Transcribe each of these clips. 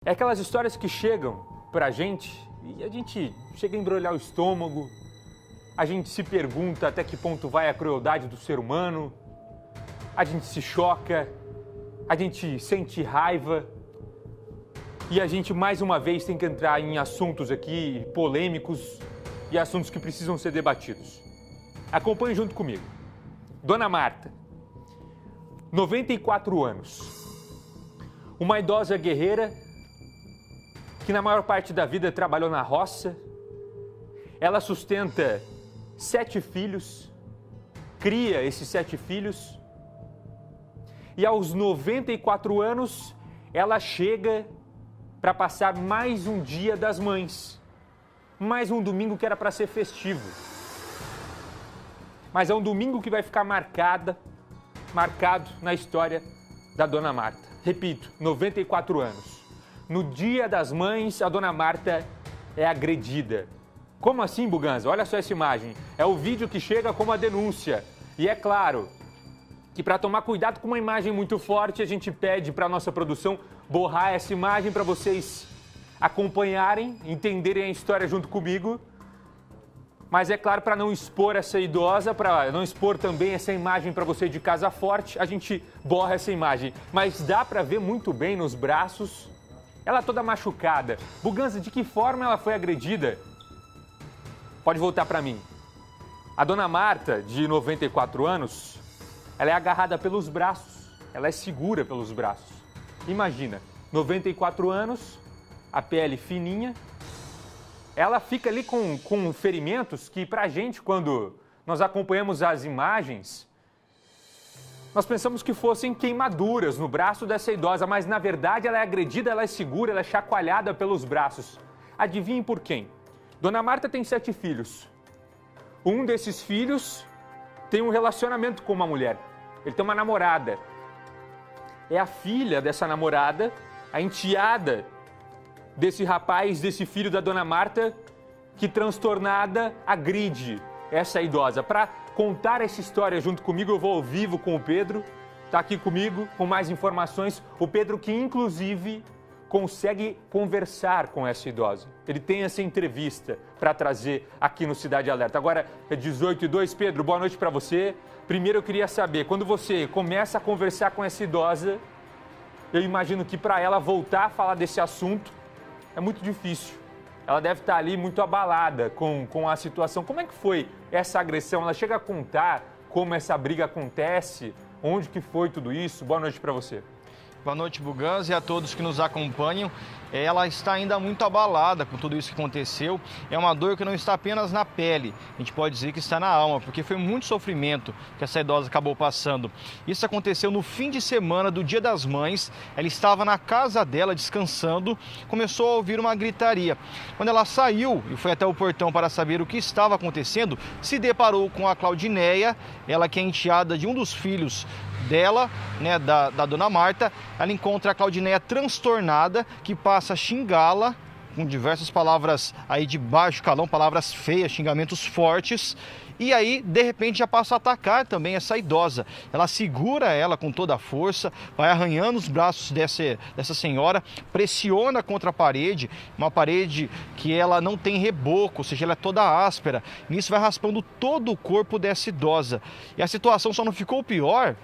É aquelas histórias que chegam pra gente e a gente chega a embrulhar o estômago, a gente se pergunta até que ponto vai a crueldade do ser humano, a gente se choca, a gente sente raiva e a gente mais uma vez tem que entrar em assuntos aqui polêmicos e assuntos que precisam ser debatidos. Acompanhe junto comigo. Dona Marta, 94 anos, uma idosa guerreira que na maior parte da vida trabalhou na roça. Ela sustenta 7 filhos, cria esses 7 filhos e aos 94 anos ela chega para passar mais um Dia das Mães, mais um domingo que era para ser festivo. Mas é um domingo que vai ficar marcado na história da Dona Marta. Repito, 94 anos. No Dia das Mães, a Dona Marta é agredida. Como assim, Buganza? Olha só essa imagem. É o vídeo que chega como a denúncia. E é claro que para tomar cuidado com uma imagem muito forte, a gente pede para a nossa produção borrar essa imagem para vocês acompanharem, entenderem a história junto comigo. Mas é claro, para não expor essa idosa, para não expor também essa imagem para você de casa forte, a gente borra essa imagem. Mas dá para ver muito bem nos braços, ela toda machucada. Buganza, de que forma ela foi agredida? Pode voltar para mim. A Dona Marta, de 94 anos, ela é agarrada pelos braços, ela é segura pelos braços. Imagina, 94 anos, a pele fininha, ela fica ali com ferimentos que pra gente, quando nós acompanhamos as imagens, nós pensamos que fossem queimaduras no braço dessa idosa, mas na verdade ela é agredida, ela é segura, ela é chacoalhada pelos braços. Adivinhem por quem? Dona Marta tem 7 filhos. Um desses filhos tem um relacionamento com uma mulher. Ele tem uma namorada. É a filha dessa namorada, a enteada desse rapaz, desse filho da Dona Marta, que transtornada agride essa idosa. Para contar essa história junto comigo, eu vou ao vivo com o Pedro, está aqui comigo com mais informações. O Pedro que inclusive consegue conversar com essa idosa. Ele tem essa entrevista para trazer aqui no Cidade Alerta. Agora é 18h02. Pedro, boa noite para você. Primeiro eu queria saber, quando você começa a conversar com essa idosa, eu imagino que para ela voltar a falar desse assunto é muito difícil. Ela deve estar ali muito abalada com a situação. Como é que foi essa agressão? Ela chega a contar como essa briga acontece? Onde que foi tudo isso? Boa noite para você. Boa noite, Buganza, e a todos que nos acompanham. Ela está ainda muito abalada com tudo isso que aconteceu. É uma dor que não está apenas na pele, a gente pode dizer que está na alma, porque foi muito sofrimento que essa idosa acabou passando. Isso aconteceu no fim de semana do Dia das Mães. Ela estava na casa dela descansando, começou a ouvir uma gritaria. Quando ela saiu e foi até o portão para saber o que estava acontecendo, se deparou com a Claudineia, ela que é enteada de um dos filhos dela, da Dona Marta. Ela encontra a Claudineia transtornada, que passa a xingá-la com diversas palavras aí de baixo calão, palavras feias, xingamentos fortes. E aí, de repente, já passa a atacar também essa idosa. Ela segura ela com toda a força, vai arranhando os braços dessa senhora, pressiona contra a parede, uma parede que ela não tem reboco, ou seja, ela é toda áspera. Nisso vai raspando todo o corpo dessa idosa. E a situação só não ficou pior,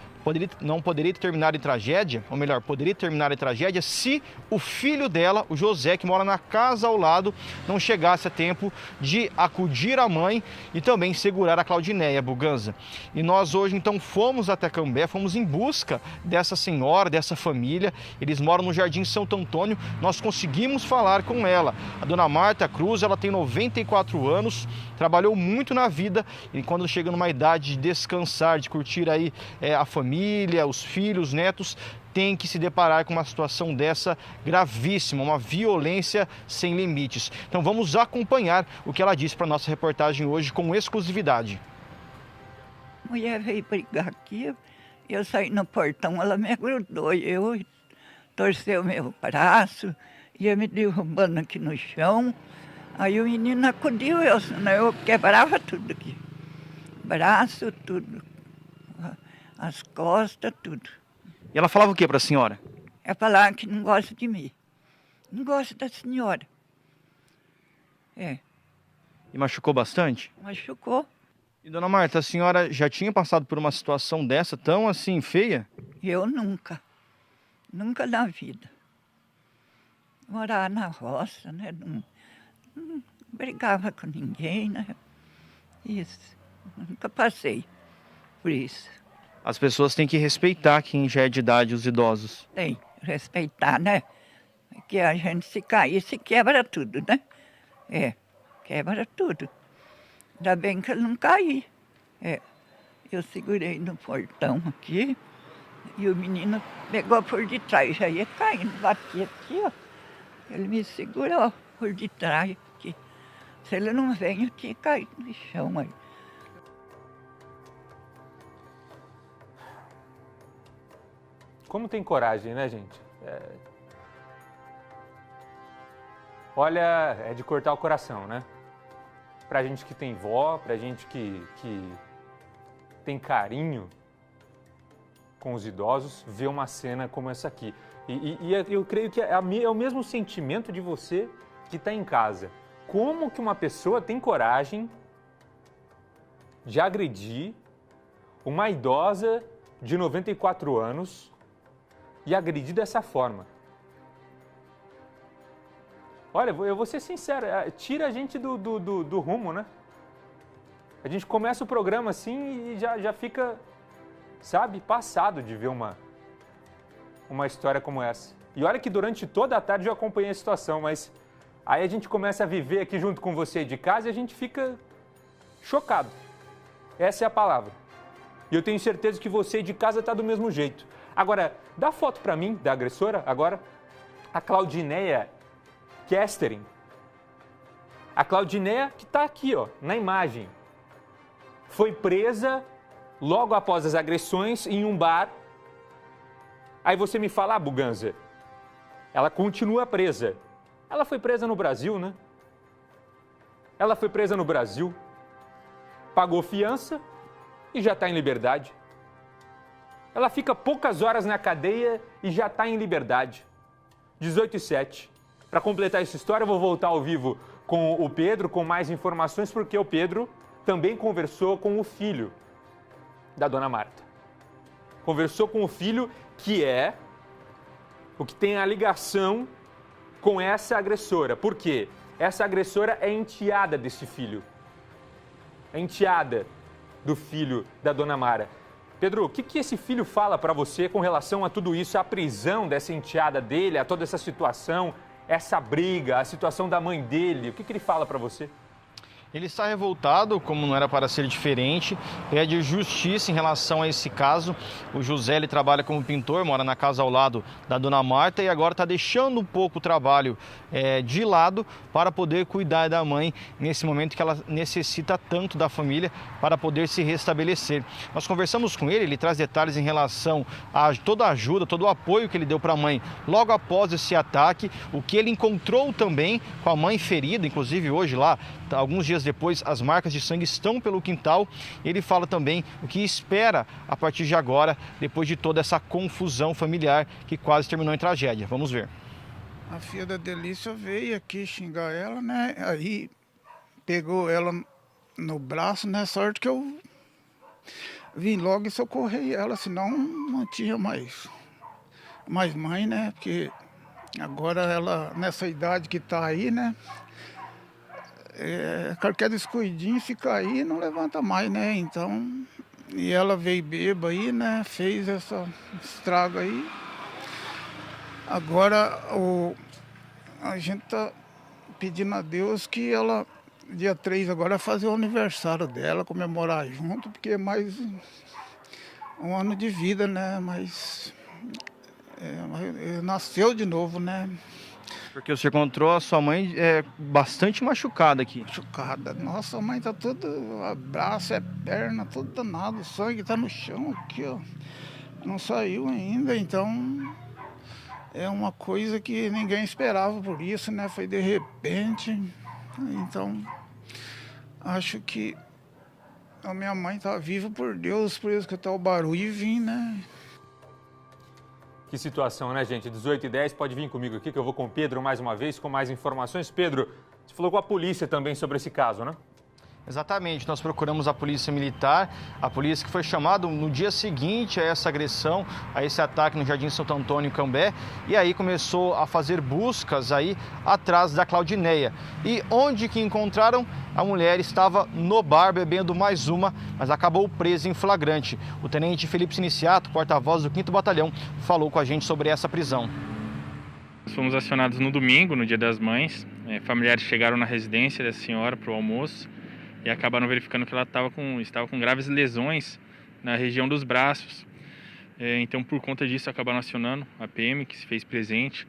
não poderia terminar em tragédia, ou melhor, poderia terminar em tragédia se o filho dela, o José, que mora na casa ao lado, não chegasse a tempo de acudir a mãe e também segurar a Claudineia, Buganza. E nós hoje então fomos até Cambé, fomos em busca dessa senhora, dessa família. Eles moram no Jardim Santo Antônio. Nós conseguimos falar com ela. A Dona Marta Cruz, ela tem 94 anos, trabalhou muito na vida e quando chega numa idade de descansar, de curtir aí a família, os filhos, os netos, tem que se deparar com uma situação dessa gravíssima, uma violência sem limites. Então vamos acompanhar o que ela disse para a nossa reportagem hoje com exclusividade. A mulher veio brigar aqui, eu saí no portão, ela me grudou, eu torceu meu braço, ia me derrubando aqui no chão. Aí o menino acudiu, senão eu quebrava tudo aqui. Braço, tudo. As costas, tudo. E ela falava o que para a senhora? É falar que não gosta de mim. Não gosto da senhora. É, E machucou bastante? machucou. E dona Marta, a senhora já tinha passado por uma situação dessa tão assim feia? Eu nunca. Nunca na vida. Morar na roça, né? Não brigava com ninguém, né? Isso. Nunca passei por isso. As pessoas têm que respeitar quem já é de idade, os idosos. Tem, respeitar, né? Que a gente se cair, se quebra tudo, né? É, quebra tudo. Ainda bem que eu não caí. É, eu segurei no portão aqui e o menino pegou por detrás, já ia caindo, bati aqui, ó. Ele me segurou por detrás aqui. Se ele não vem, eu tinha caído no chão aí. Como tem coragem, né, gente? Olha, é de cortar o coração, né? Pra gente que tem vó, pra gente que tem carinho com os idosos, ver uma cena como essa aqui. E eu creio que é o mesmo sentimento de você que está em casa. Como que uma pessoa tem coragem de agredir uma idosa de 94 anos e agredir dessa forma? Olha, eu vou ser sincero, tira a gente do rumo, né? A gente começa o programa assim e já fica, sabe, passado de ver uma história como essa. E olha que durante toda a tarde eu acompanhei a situação, mas aí a gente começa a viver aqui junto com você de casa e a gente fica chocado. Essa é a palavra. E eu tenho certeza que você de casa está do mesmo jeito. Agora, dá foto para mim da agressora agora. A Claudineia Kestering. A Claudineia que está aqui, ó, na imagem. Foi presa logo após as agressões em um bar. Aí você me fala, Buganza, ela continua presa. Ela foi presa no Brasil, né? Ela foi presa no Brasil, pagou fiança e já está em liberdade. Ela fica poucas horas na cadeia e já está em liberdade. 18h07. Para completar essa história, eu vou voltar ao vivo com o Pedro, com mais informações, porque o Pedro também conversou com o filho da dona Marta. Conversou com o filho que é o que tem a ligação com essa agressora. Por quê? Essa agressora é enteada desse filho. É enteada do filho da dona Mara. Pedro, o que esse filho fala para você com relação a tudo isso, a prisão dessa enteada dele, a toda essa situação, essa briga, a situação da mãe dele? O que ele fala para você? Ele está revoltado, como não era para ser diferente, pede justiça em relação a esse caso. O José, ele trabalha como pintor, mora na casa ao lado da dona Marta e agora está deixando um pouco o trabalho de lado para poder cuidar da mãe nesse momento que ela necessita tanto da família para poder se restabelecer. Nós conversamos com ele, ele traz detalhes em relação a toda a ajuda, todo o apoio que ele deu para a mãe logo após esse ataque, o que ele encontrou também com a mãe ferida, inclusive hoje lá, alguns dias depois, as marcas de sangue estão pelo quintal. Ele fala também o que espera a partir de agora, depois de toda essa confusão familiar que quase terminou em tragédia. Vamos ver. A filha da Delícia veio aqui xingar ela, né? Aí pegou ela no braço, né? Sorte que eu vim logo e socorri ela, senão não tinha mais mãe, né? Porque agora ela, nessa idade que tá aí, né? Qualquer descuidinho, se cair, não levanta mais, né? Então, e ela veio bêbada aí, né? Fez essa estrago aí. Agora, a gente tá pedindo a Deus que ela, dia 3 agora, fazer o aniversário dela, comemorar junto, porque é mais um ano de vida, né? Mas nasceu de novo, né? Porque você encontrou a sua mãe bastante machucada aqui. Machucada. Nossa, a mãe tá toda, braço, perna, tudo danado. O sangue tá no chão aqui, ó. Não saiu ainda, então é uma coisa que ninguém esperava por isso, né? Foi de repente. Então, acho que a minha mãe tá viva por Deus, por isso que tá o barulho e vim, né? Que situação, né, gente? 18h10, pode vir comigo aqui que eu vou com o Pedro mais uma vez com mais informações. Pedro, você falou com a polícia também sobre esse caso, né? Exatamente, nós procuramos a polícia militar, a polícia que foi chamada no dia seguinte a essa agressão, a esse ataque no Jardim Santo Antônio, Cambé, e aí começou a fazer buscas aí atrás da Claudineia. E onde que encontraram? A mulher estava no bar bebendo mais uma, mas acabou presa em flagrante. O tenente Felipe Siniciato, porta-voz do 5º Batalhão, falou com a gente sobre essa prisão. Fomos acionados no domingo, no Dia das Mães. Familiares chegaram na residência dessa senhora para o almoço e acabaram verificando que ela estava com graves lesões na região dos braços. Então, por conta disso, acabaram acionando a PM, que se fez presente.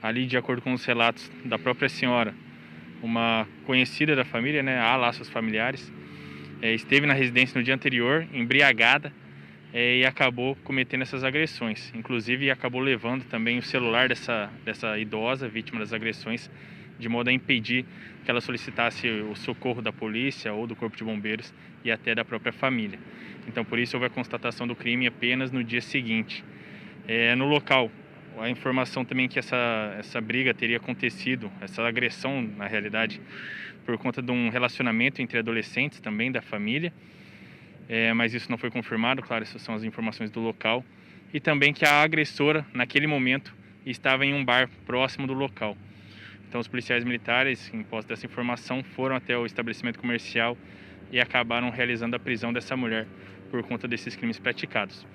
Ali, de acordo com os relatos da própria senhora, uma conhecida da família, né, há laços familiares, esteve na residência no dia anterior, embriagada, e acabou cometendo essas agressões. Inclusive, acabou levando também o celular dessa idosa, vítima das agressões, de modo a impedir que ela solicitasse o socorro da polícia ou do Corpo de Bombeiros e até da própria família. Então, por isso, houve a constatação do crime apenas no dia seguinte. No local, a informação também que essa briga teria acontecido, essa agressão, na realidade, por conta de um relacionamento entre adolescentes também da família, mas isso não foi confirmado, claro, essas são as informações do local, e também que a agressora, naquele momento, estava em um bar próximo do local. Então, os policiais militares, em posse dessa informação, foram até o estabelecimento comercial e acabaram realizando a prisão dessa mulher por conta desses crimes praticados.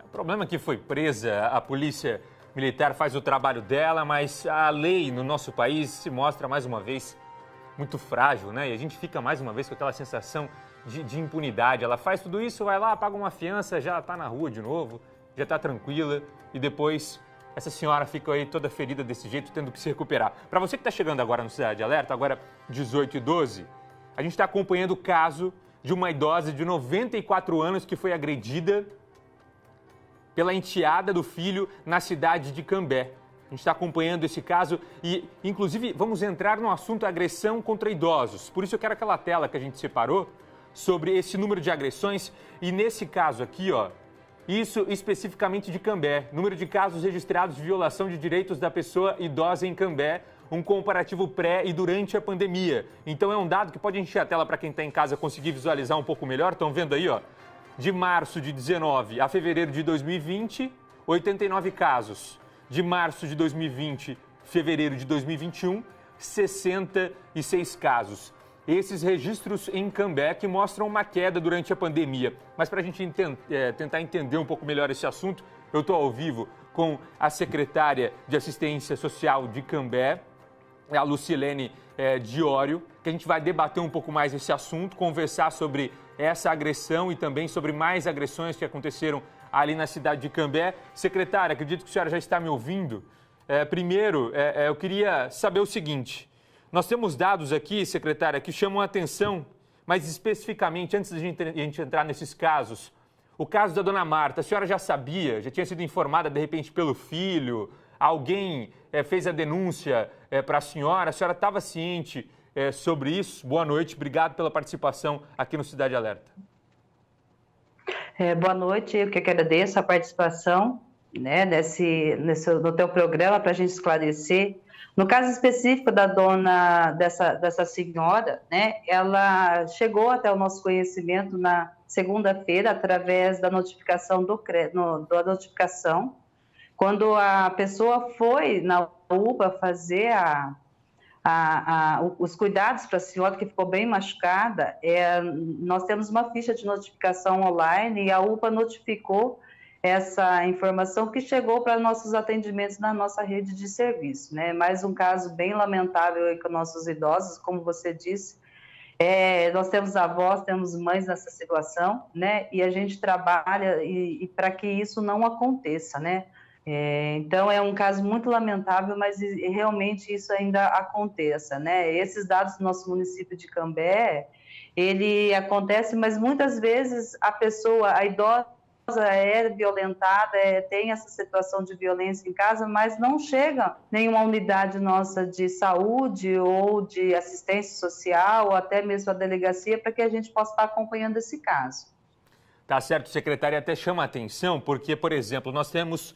O problema é que foi presa, a polícia militar faz o trabalho dela, mas a lei no nosso país se mostra, mais uma vez, muito frágil, né? E a gente fica, mais uma vez, com aquela sensação de impunidade. Ela faz tudo isso, vai lá, paga uma fiança, já está na rua de novo, já está tranquila e depois essa senhora fica aí toda ferida desse jeito, tendo que se recuperar. Para você que está chegando agora no Cidade Alerta, agora 18h12, a gente está acompanhando o caso de uma idosa de 94 anos que foi agredida pela enteada do filho na cidade de Cambé. A gente está acompanhando esse caso e, inclusive, vamos entrar no assunto agressão contra idosos. Por isso eu quero aquela tela que a gente separou sobre esse número de agressões e nesse caso aqui, ó, isso especificamente de Cambé, número de casos registrados de violação de direitos da pessoa idosa em Cambé, um comparativo pré e durante a pandemia. Então é um dado que pode encher a tela para quem está em casa conseguir visualizar um pouco melhor. Estão vendo aí, ó? De março de 19 a fevereiro de 2020, 89 casos. De março de 2020, fevereiro de 2021, 66 casos. Esses registros em Cambé que mostram uma queda durante a pandemia. Mas para a gente tentar entender um pouco melhor esse assunto, eu estou ao vivo com a secretária de Assistência Social de Cambé, a Lucilene Diório, que a gente vai debater um pouco mais esse assunto, conversar sobre essa agressão e também sobre mais agressões que aconteceram ali na cidade de Cambé. Secretária, acredito que a senhora já está me ouvindo. Primeiro, eu queria saber o seguinte. Nós temos dados aqui, secretária, que chamam a atenção, mas especificamente, antes de a gente entrar nesses casos, o caso da dona Marta, a senhora já sabia, já tinha sido informada, de repente, pelo filho, alguém fez a denúncia para a senhora estava ciente sobre isso? Boa noite, obrigado pela participação aqui no Cidade Alerta. Boa noite, eu que agradeço a participação, né, no teu programa para a gente esclarecer. No caso específico da dessa senhora, né, ela chegou até o nosso conhecimento na segunda-feira através da notificação da notificação, quando a pessoa foi na UPA fazer os cuidados para a senhora que ficou bem machucada. Nós temos uma ficha de notificação online e a UPA notificou essa informação que chegou para nossos atendimentos na nossa rede de serviço, né? Mais um caso bem lamentável aí com nossos idosos, como você disse. Nós temos avós, temos mães nessa situação, né? E a gente trabalha e para que isso não aconteça, né? Então, é um caso muito lamentável, mas realmente isso ainda aconteça, né? Esses dados do nosso município de Cambé, ele acontece, mas muitas vezes a idosa é violentada, tem essa situação de violência em casa, mas não chega nenhuma unidade nossa de saúde ou de assistência social, ou até mesmo a delegacia, para que a gente possa estar acompanhando esse caso. Tá certo, secretária, até chama a atenção porque, por exemplo, nós temos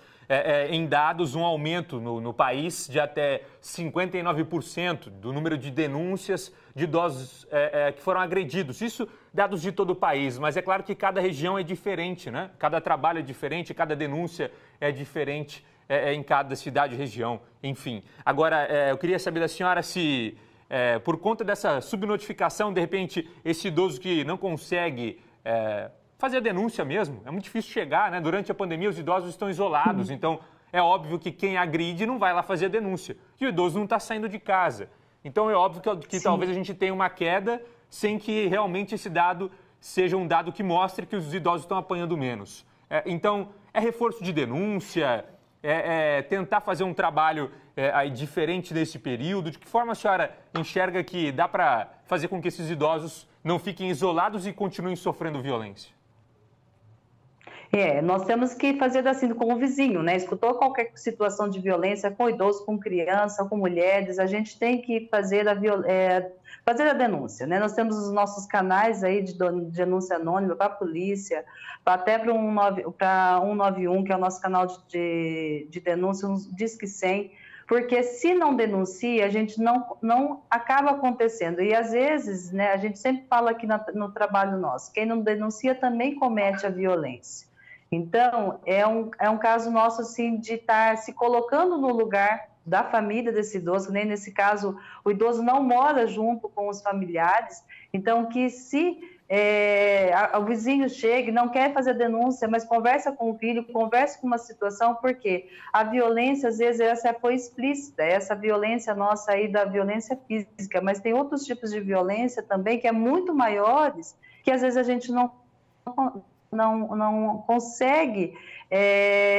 em dados um aumento no país de até 59% do número de denúncias de idosos que foram agredidos. Isso dados de todo o país, mas é claro que cada região é diferente, né? Cada trabalho é diferente, cada denúncia é diferente em cada cidade e região, enfim. Agora, eu queria saber da senhora se, por conta dessa subnotificação, de repente, esse idoso que não consegue fazer a denúncia mesmo, é muito difícil chegar, né? Durante a pandemia os idosos estão isolados, então é óbvio que quem agride não vai lá fazer a denúncia. E o idoso não está saindo de casa. Então é óbvio que talvez a gente tenha uma queda sem que realmente esse dado seja um dado que mostre que os idosos estão apanhando menos. Então, é reforço de denúncia, tentar fazer um trabalho diferente nesse período. De que forma a senhora enxerga que dá para fazer com que esses idosos não fiquem isolados e continuem sofrendo violência? Nós temos que fazer assim com o vizinho, né? Escutou qualquer situação de violência com idoso, com criança, com mulheres, a gente tem que fazer a denúncia, né? Nós temos os nossos canais aí de denúncia anônima para a polícia, até para 191, que é o nosso canal de denúncia, um Disque 100, porque se não denuncia, a gente não acaba acontecendo. E às vezes, né, a gente sempre fala aqui no trabalho nosso, quem não denuncia também comete a violência. Então, é um caso nosso, assim, de estar se colocando no lugar da família desse idoso, nem nesse caso, o idoso não mora junto com os familiares, então que se o vizinho chega, não quer fazer denúncia, mas conversa com o filho, conversa com uma situação, porque a violência, às vezes, essa foi explícita, essa violência nossa aí da violência física, mas tem outros tipos de violência também, que é muito maiores, que às vezes a gente não consegue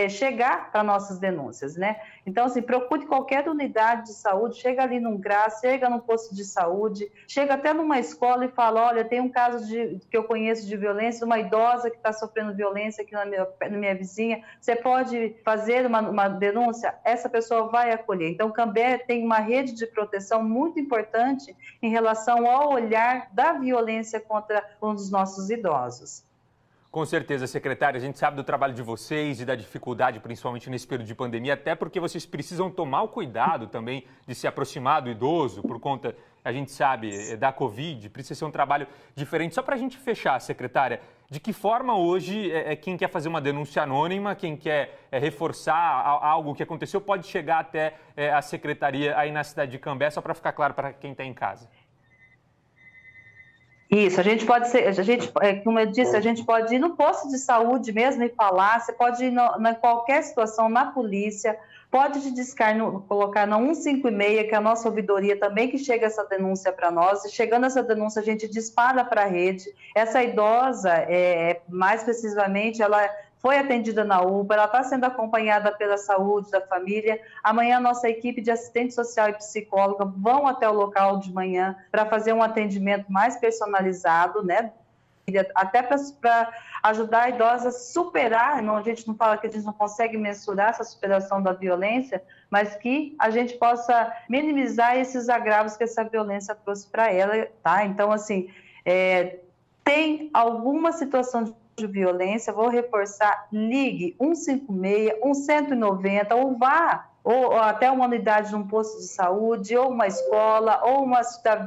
chegar para nossas denúncias, né? Então, assim, procure qualquer unidade de saúde, chega ali num CRAS, chega num posto de saúde, chega até numa escola e fala, olha, tem um caso que eu conheço de violência, uma idosa que está sofrendo violência aqui na minha vizinha, você pode fazer uma denúncia? Essa pessoa vai acolher. Então, o Cambé tem uma rede de proteção muito importante em relação ao olhar da violência contra um dos nossos idosos. Com certeza, secretária, a gente sabe do trabalho de vocês e da dificuldade, principalmente nesse período de pandemia, até porque vocês precisam tomar o cuidado também de se aproximar do idoso, por conta, a gente sabe, da Covid, precisa ser um trabalho diferente. Só para a gente fechar, secretária, de que forma hoje quem quer fazer uma denúncia anônima, quem quer reforçar algo que aconteceu, pode chegar até a secretaria aí na cidade de Cambé, só para ficar claro para quem está em casa? Isso, como eu disse, a gente pode ir no posto de saúde mesmo e falar, você pode ir na qualquer situação, na polícia, pode colocar na 156, que é a nossa ouvidoria também, que chega essa denúncia para nós, e chegando essa denúncia a gente dispara para a rede. Essa idosa, mais precisamente, ela foi atendida na UPA, ela está sendo acompanhada pela saúde da família. Amanhã a nossa equipe de assistente social e psicóloga vão até o local de manhã para fazer um atendimento mais personalizado, né? Até para ajudar a idosa a superar, a gente não fala que a gente não consegue mensurar essa superação da violência, mas que a gente possa minimizar esses agravos que essa violência trouxe para ela, tá? Então, assim, tem alguma situação de violência, vou reforçar, ligue 156, 190, ou vá ou até uma unidade de um posto de saúde, ou uma escola, ou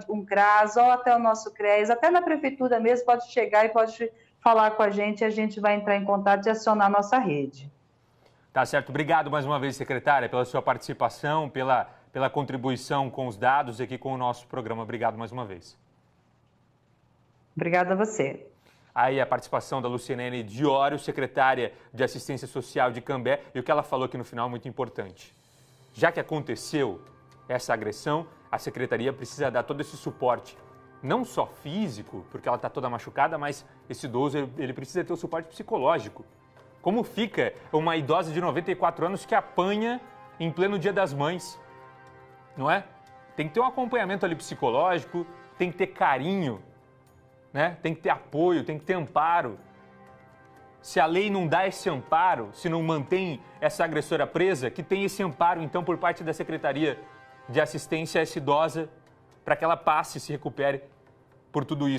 um CRAS, ou até o nosso CREAS, até na prefeitura mesmo, pode chegar e pode falar com a gente, e a gente vai entrar em contato e acionar a nossa rede. Tá certo. Obrigado mais uma vez, secretária, pela sua participação, pela contribuição com os dados aqui com o nosso programa. Obrigado mais uma vez. Obrigada a você. Aí a participação da Luciene Diório, secretária de Assistência Social de Cambé, e o que ela falou aqui no final é muito importante. Já que aconteceu essa agressão, a secretaria precisa dar todo esse suporte, não só físico, porque ela está toda machucada, mas esse idoso ele precisa ter o suporte psicológico. Como fica uma idosa de 94 anos que apanha em pleno Dia das Mães, não é? Tem que ter um acompanhamento ali psicológico, tem que ter carinho, né? Tem que ter apoio, tem que ter amparo. Se a lei não dá esse amparo, se não mantém essa agressora presa, que tem esse amparo, então, por parte da Secretaria de Assistência a essa idosa, para que ela passe e se recupere por tudo isso.